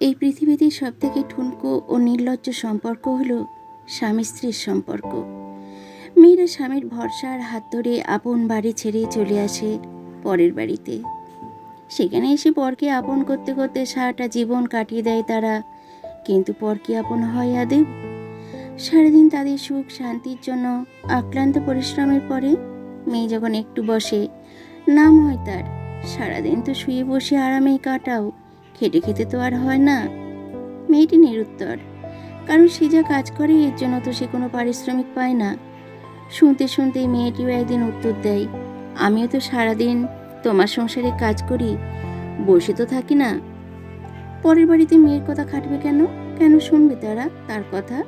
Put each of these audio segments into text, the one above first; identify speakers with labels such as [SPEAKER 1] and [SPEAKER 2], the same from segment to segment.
[SPEAKER 1] এই পৃথিবীতে সবথেকে ঠুনকো ও নির্লজ্জ সম্পর্ক হলো স্বামী স্ত্রীর সম্পর্ক। মেয়েরা স্বামীর ভরসার হাত ধরে আপন বাড়ি ছেড়ে চলে আসে পরের বাড়িতে। সেখানে এসে পরকে আপন করতে করতে সারাটা জীবন কাটিয়ে দেয় তারা। কিন্তু পর কি আপন হয় আদেও? সারাদিন তাদের সুখ শান্তির জন্য আক্লান্ত পরিশ্রমের পরে মেয়ে যখন একটু বসে, নাম হয় তার সারাদিন তো শুয়ে বসে আরামেই কাটাও, খেটে খেতে তো আর হয় না। মেয়েটি নিরুত্তর, কারণ সে যা কাজ করে এর জন্য তো সে কোনো পারিশ্রমিক পায় না। শুনতে শুনতেই মেয়েটিও একদিন উত্তর দেয়, আমিও তো সারাদিন তোমার সংসারে কাজ করি, বসে তো থাকি না। পরের বাড়িতে মেয়ের কথা খাটবে কেন? কেন শুনবে তারা তার কথা?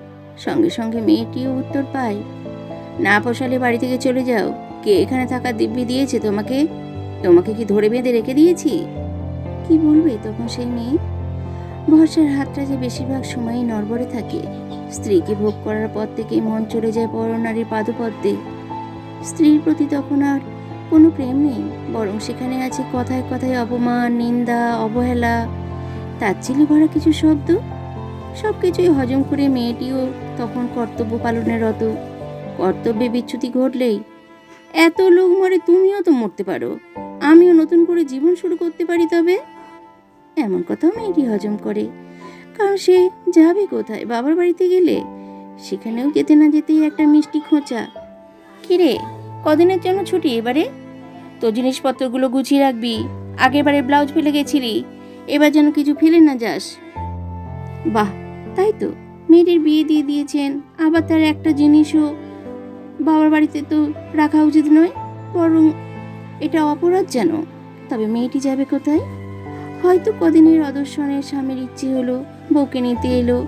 [SPEAKER 1] সঙ্গে সঙ্গে মেয়েটিও উত্তর পায়, না পোষালে বাড়ি থেকে চলে যাও। কে এখানে থাকার দিব্যি দিয়েছে তোমাকে? তোমাকে কি ধরে বেঁধে রেখে দিয়েছি? কি বলবে তখন সেই মেয়ে? ভরসার হাতটা যে বেশিরভাগ সময়ই নড়বড়ে থাকে। স্ত্রীকে ভোগ করার পর থেকে মন চলে যায় পরনারীর পাদপদ্মে। স্ত্রীর প্রতি তখন আর কোনো প্রেম নেই, বরং সেখানে আছে কথায় কথায় অপমান, নিন্দা, অবহেলা, তাচ্ছিল্য ভরা কিছু শব্দ। সব কিছুই হজম করে মেয়েটিও তখন কর্তব্য পালনে রত। কর্তব্যে বিচ্যুতি ঘটলেই, এত লোক মরে তুমিও তো মরতে পারো, আমিও নতুন করে জীবন শুরু করতে পারি তবে। এমন কথাও মেয়েটি হজম করে, কারণ সে যাবে কোথায়? বাবার বাড়িতে গেলে সেখানেও যেতে না যেতেই একটা মিষ্টি খোঁচা, কিরে কদিনের জন্য ছুটি এবারে? তো জিনিসপত্রগুলো গুছিয়ে রাখবি, আগেরবারে ব্লাউজ ফেলে গেছিলি, এবার যেন কিছু ফেলে না যাস। বাহ, তাই তো, মেয়েটির বিয়ে দিয়ে দিয়েছেন, আবার তার একটা জিনিসও বাবার বাড়িতে তো রাখা উচিত নয়, বরং এটা অপরাধ যেন। তবে মেয়েটি যাবে কোথায়? হয়তো কদিনের অদর্শনে স্বামীর ইচ্ছে হলো, বউকে নিতে এলো।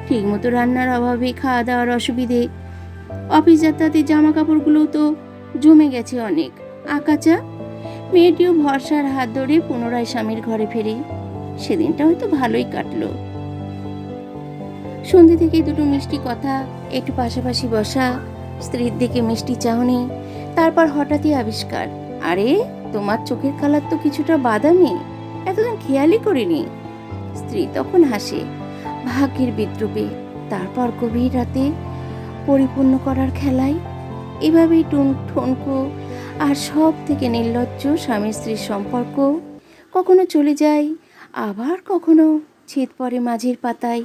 [SPEAKER 1] ঠিকমতো রান্নার অভাবে, খাওয়া দাওয়ার অসুবিধে, অফিস যাতায়াতের জামা কাপড়গুলোও তো জমে গেছে অনেক আকাচা। মেয়েটিও ভরসার হাত ধরে পুনরায় স্বামীর ঘরে ফেরে। সেদিনটা হয়তো ভালোই কাটলো। সন্ধ্যে থেকে দুটো মিষ্টি কথা, একটু পাশাপাশি বসা, স্ত্রীর দিকে মিষ্টি চাহনি, তারপর হঠাৎই আবিষ্কার, আরে তোমার চোখের কালার তো কিছুটা বাদামি, এতদিন খেয়ালই করিনি। স্ত্রী তখন হাসে ভাগ্যের বিদ্রুপে। তারপর গভীর রাতে পরিপূর্ণ করার খেলায় এভাবেই ঠুনকো আর সব থেকে নির্লজ্জ স্বামী স্ত্রীর সম্পর্ক কখনো চলে যায়, আবার কখনো ছিদ পড়ে মাঝের পাতায়।